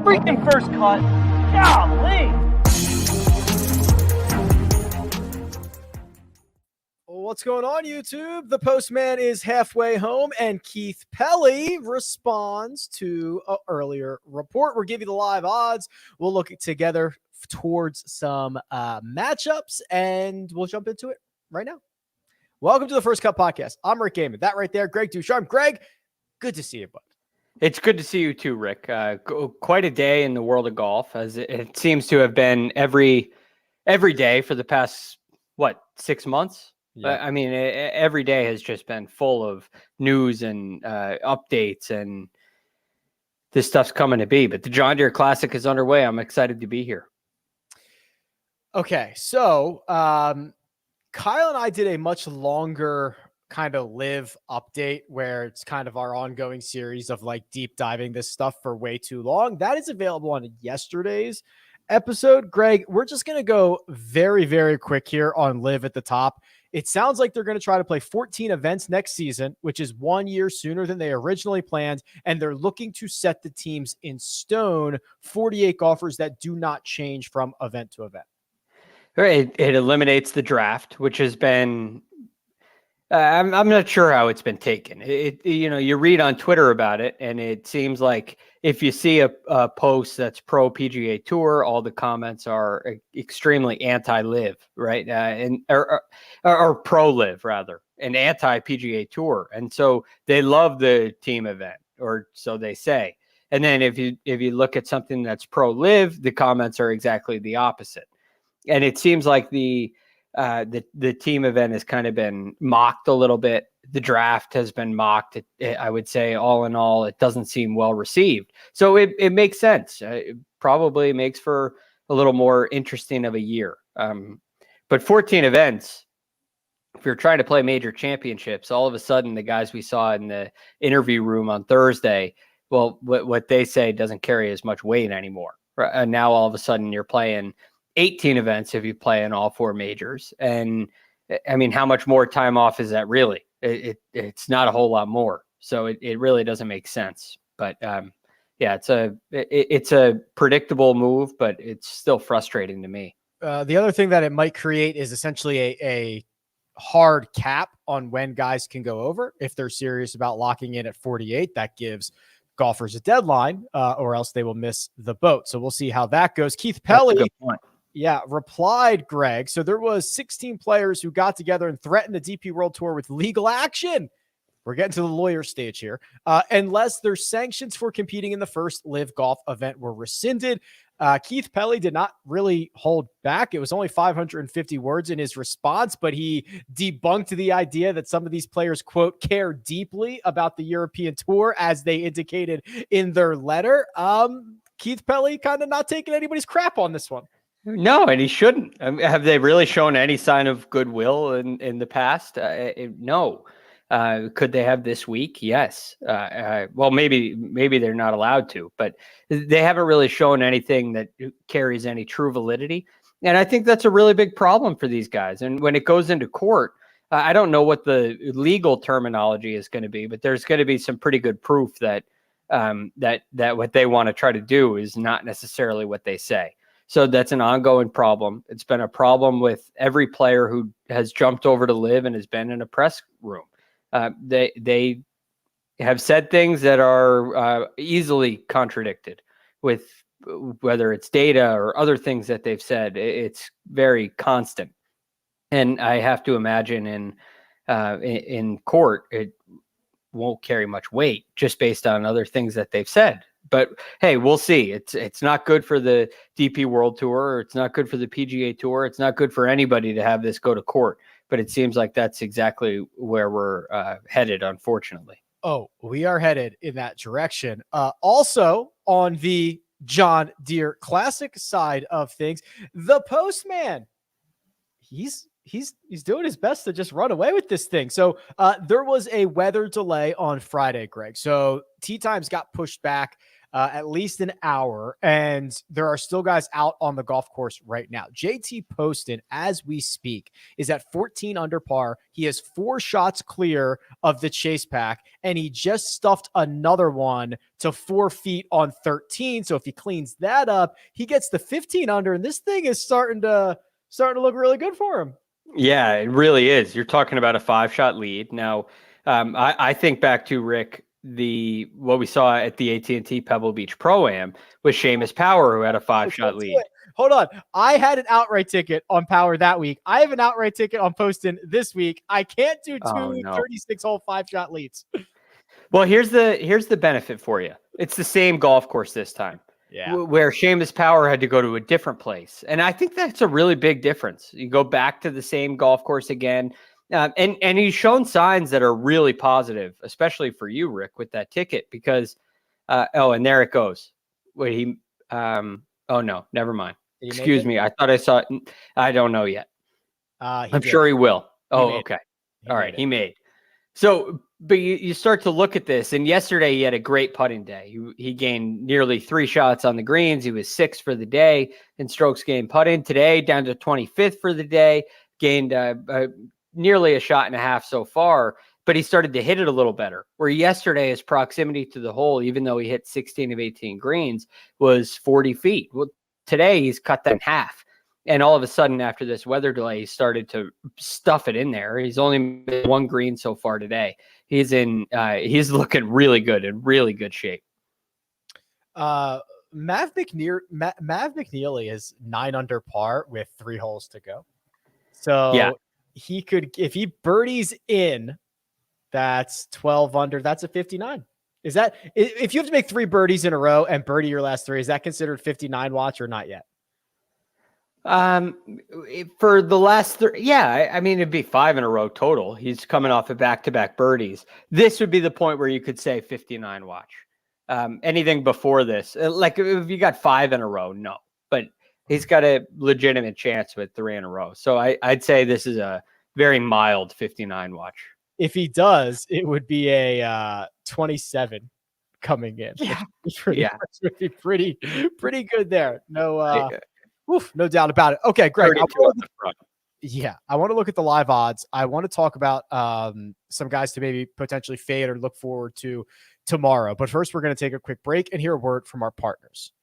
freaking first cut. Golly. What's going on, YouTube? The postman is halfway home, and Keith Pelly responds to an earlier report. We'll give you the live odds. We'll look together towards some matchups, and we'll jump into it right now. Welcome to the First Cut Podcast. I'm Rick Gehman. That right there, Greg DuCharme. Greg, good to see you, bud. It's good to see you too, Rick. Quite a day in the world of golf, as it seems to have been every day for the past, 6 months? Yeah. I mean, every day has just been full of news and updates, and this stuff's coming to be. But the John Deere Classic is underway. I'm excited to be here. Okay, so Kyle and I did a much longer kind of live update where it's kind of our ongoing series of like deep diving this stuff for way too long. That is available on yesterday's episode. Greg, we're just going to go very, very quick here on live at the top. It sounds like they're going to try to play 14 events next season, which is 1 year sooner than they originally planned. And they're looking to set the teams in stone, 48 golfers that do not change from event to event. It eliminates the draft, which has been, I'm not sure how it's been taken. You read on Twitter about it, and it seems like if you see a post that's pro PGA Tour, all the comments are extremely anti-live, right? Or pro-live rather, and anti-PGA Tour, and so they love the team event, or so they say. And then if you look at something that's pro-live, the comments are exactly the opposite. And it seems like the team event has kind of been mocked a little bit. The draft has been mocked. I would say all in all, it doesn't seem well received. So it makes sense. It probably makes for a little more interesting of a year. But 14 events, if you're trying to play major championships, all of a sudden the guys we saw in the interview room on Thursday, well, what they say doesn't carry as much weight anymore. And now all of a sudden you're playing 18 events if you play in all four majors. And I mean, how much more time off is that really? It's not a whole lot more. So it really doesn't make sense. But yeah, it's a predictable move, but it's still frustrating to me. The other thing that it might create is essentially a hard cap on when guys can go over. If they're serious about locking in at 48, that gives golfers a deadline, or else they will miss the boat. So we'll see how that goes. Keith Pelly, replied, Greg. So there was 16 players who got together and threatened the DP World Tour with legal action. We're getting to the lawyer stage here. Unless their sanctions for competing in the first LIV Golf event were rescinded. Keith Pelly did not really hold back. It was only 550 words in his response, but he debunked the idea that some of these players, quote, care deeply about the European Tour, as they indicated in their letter. Keith Pelly kind of not taking anybody's crap on this one. No, and he shouldn't. I mean, have they really shown any sign of goodwill in the past? No. Could they have this week? Yes. Well, maybe they're not allowed to, but they haven't really shown anything that carries any true validity. And I think that's a really big problem for these guys. And when it goes into court, I don't know what the legal terminology is going to be, but there's going to be some pretty good proof that that what they want to try to do is not necessarily what they say. So that's an ongoing problem. It's been a problem with every player who has jumped over to LIV and has been in a press room. They have said things that are easily contradicted with whether it's data or other things that they've said. It's very constant. And I have to imagine in court, it won't carry much weight just based on other things that they've said. But hey, we'll see. It's not good for the DP World Tour. It's not good for the PGA Tour. It's not good for anybody to have this go to court. But it seems like that's exactly where we're headed, unfortunately. Oh, we are headed in that direction. Also, on the John Deere Classic side of things, the postman, he's doing his best to just run away with this thing. So there was a weather delay on Friday, Greg. So tee times got pushed back at least an hour, and there are still guys out on the golf course right now. JT Poston, as we speak, is at 14 under par. He has 4 shots clear of the chase pack, and he just stuffed another one to 4 feet on 13. So if he cleans that up, he gets the 15 under, and this thing is starting to look really good for him. Yeah, it really is. You're talking about a 5-shot lead. Now, I think back to Rick, what we saw at the AT&T Pebble Beach Pro-Am was Seamus Power, who had a 5-shot lead. Hold on. I had an outright ticket on Power that week. I have an outright ticket on Poston this week. I can't do 36-hole 5-shot leads. Well, here's the benefit for you. It's the same golf course this time. Yeah. Where Seamus Power had to go to a different place. And I think that's a really big difference. You go back to the same golf course again. And he's shown signs that are really positive, especially for you, Rick, with that ticket, because, and there it goes. Wait, oh no, never mind. Excuse me. I thought I saw it. I don't know yet. I'm sure he will. Okay. All right. He made. So, but you start to look at this, and yesterday he had a great putting day. He gained nearly 3 shots on the greens. He was 6th for the day in strokes gained putting. Today, down to 25th for the day, gained nearly a shot and a half so far, but he started to hit it a little better. Where yesterday his proximity to the hole, even though he hit 16 of 18 greens, was 40 feet. Well, today he's cut that in half. And all of a sudden, after this weather delay, he started to stuff it in there. He's only made 1 green so far today. He's looking really good, in really good shape. Mav McNeely is 9 under par with 3 holes to go. So yeah, he could, if he birdies in, that's 12 under. That's a 59. Is that, if you have to make 3 birdies in a row and birdie your last 3, is that considered 59 watch or not yet? For the last 3, yeah, I mean, it'd be 5 in a row total. He's coming off of back-to-back birdies. This would be the point where you could say 59 watch. Anything before this, like if you got 5 in a row, no, but he's got a legitimate chance with 3 in a row. So I'd say this is a very mild 59 watch. If he does, it would be a 27 coming in. Yeah, would be pretty good there. No. Oof, no doubt about it. Okay, Greg. I want to look at the live odds. I want to talk about some guys to maybe potentially fade or look forward to tomorrow. But first, we're going to take a quick break and hear a word from our partners.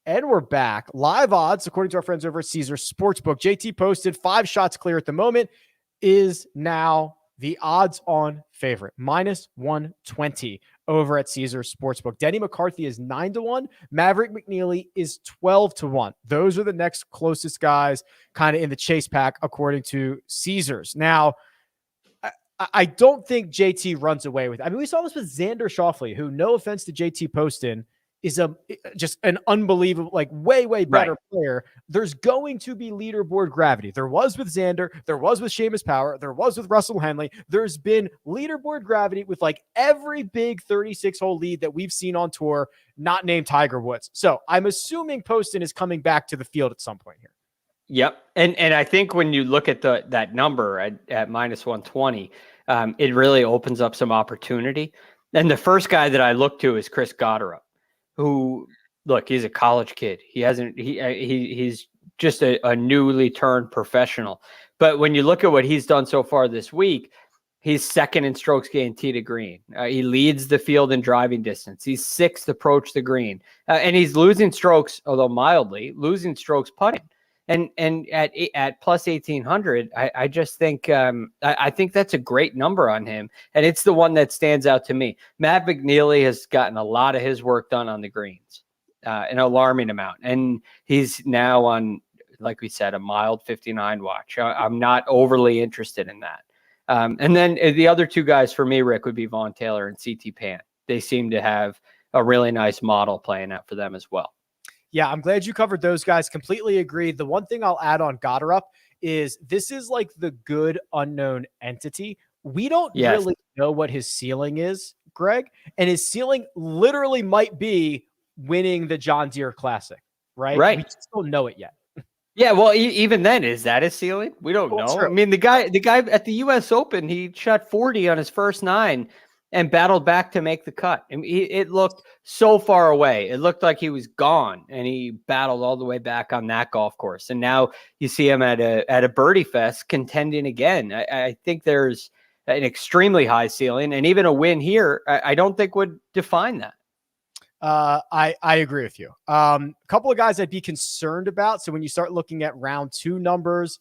And we're back. Live odds, according to our friends over at Caesars Sportsbook. JT Poston 5 shots clear at the moment, is now the odds-on favorite, -120 over at Caesars Sportsbook. Denny McCarthy is 9-1. Maverick McNeely is 12-1. Those are the next closest guys kind of in the chase pack, according to Caesars. Now, I don't think JT runs away with it. I mean, we saw this with Xander Schauffele, who, no offense to JT Poston, is just an unbelievable, like way better player. There's going to be leaderboard gravity. There was with Xander, there was with Seamus Power, there was with Russell Henley. There's been leaderboard gravity with like every big 36-hole lead that we've seen on tour, not named Tiger Woods. So I'm assuming Poston is coming back to the field at some point here. Yep. And I think when you look at that number at -120, it really opens up some opportunity. And the first guy that I look to is Chris Gotterup, who, look, he's a college kid. He's just a newly turned professional. But when you look at what he's done so far this week, he's 2nd in strokes gained tee to green. He leads the field in driving distance. He's 6th approach the green. And he's losing strokes, although mildly, losing strokes putting. And at plus 1,800, I just think I think that's a great number on him, and it's the one that stands out to me. Matt McNeely has gotten a lot of his work done on the greens, an alarming amount, and he's now on, like we said, a mild 59 watch. I'm not overly interested in that. And then the other 2 guys for me, Rick, would be Vaughn Taylor and CT Pan. They seem to have a really nice model playing out for them as well. Yeah, I'm glad you covered those guys. Completely agree. The one thing I'll add on Gotterup is this is like the good unknown entity. We don't really know what his ceiling is, Greg, and his ceiling literally might be winning the John Deere Classic, right? Right. We just don't know it yet. Yeah, well, even then, is that his ceiling? We don't know. True. I mean, the guy at the U.S. Open, he shot 40 on his first 9 and battled back to make the cut. I mean, it looked so far away. It looked like he was gone, and he battled all the way back on that golf course. And now you see him at a birdie fest contending again. I think there's an extremely high ceiling, and even a win here, I don't think would define that. I agree with you. A couple of guys I'd be concerned about. So when you start looking at round 2 numbers,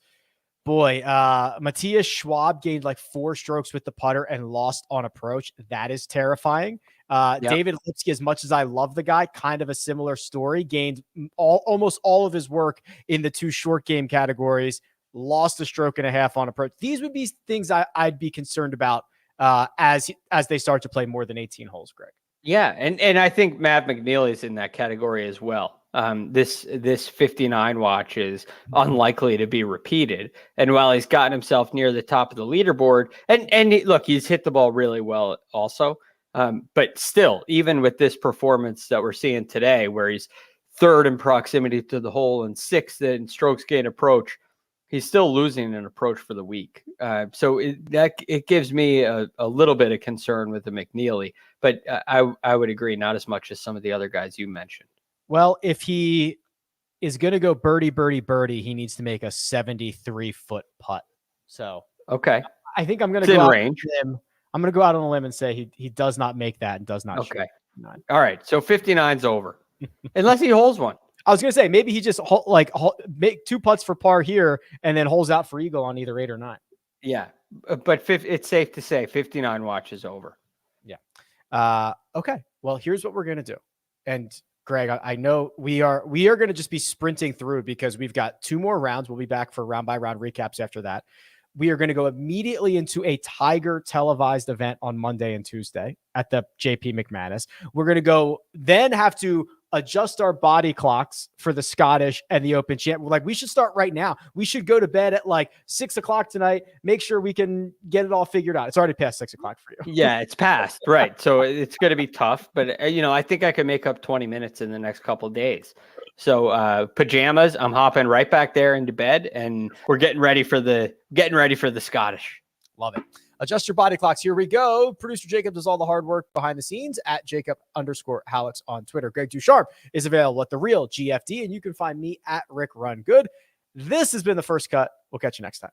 boy, Matthias Schwab gained like 4 strokes with the putter and lost on approach. That is terrifying. David Lipsky, as much as I love the guy, kind of a similar story, gained almost all of his work in the 2 short game categories, lost a stroke and a half on approach. These would be things I'd be concerned about as they start to play more than 18 holes, Greg. Yeah, and I think Matt McNeely is in that category as well. This 59 watch is unlikely to be repeated. And while he's gotten himself near the top of the leaderboard, and look, he's hit the ball really well also. But still, even with this performance that we're seeing today, where he's 3rd in proximity to the hole and 6th in strokes gained approach, he's still losing an approach for the week. So it gives me a little bit of concern with the McNeely, but I would agree, not as much as some of the other guys you mentioned. Well, if he is going to go birdie, birdie, birdie, he needs to make a 73-foot putt. So, okay. I think I'm going to go out range. I'm going to go out on a limb and say he does not make that and does not. Okay. All right. So 59's over unless he holds one. I was going to say, maybe he just make 2 putts for par here and then holes out for eagle on either 8 or 9. Yeah. But it's safe to say 59 watch is over. Yeah. Okay. Well, here's what we're going to do. And Greg, I know we are going to just be sprinting through because we've got 2 more rounds. We'll be back for round by round recaps after that. We are going to go immediately into a Tiger televised event on Monday and Tuesday at the JP McManus. We're going to then have to adjust our body clocks for the Scottish and the Open Champ. We're like, we should start right now. We should go to bed at like 6 o'clock tonight. Make sure we can get it all figured out. It's already past 6 o'clock for you. Yeah, it's past. Right. So it's going to be tough, but I think I can make up 20 minutes in the next couple of days. So pajamas, I'm hopping right back there into bed, and we're getting ready for the Scottish. Love it. Adjust your body clocks. Here we go. Producer Jacob does all the hard work behind the scenes at Jacob_Hallex on Twitter. Greg DuCharme is available at The Real GFD, and you can find me at Rick Run Good. This has been The First Cut. We'll catch you next time.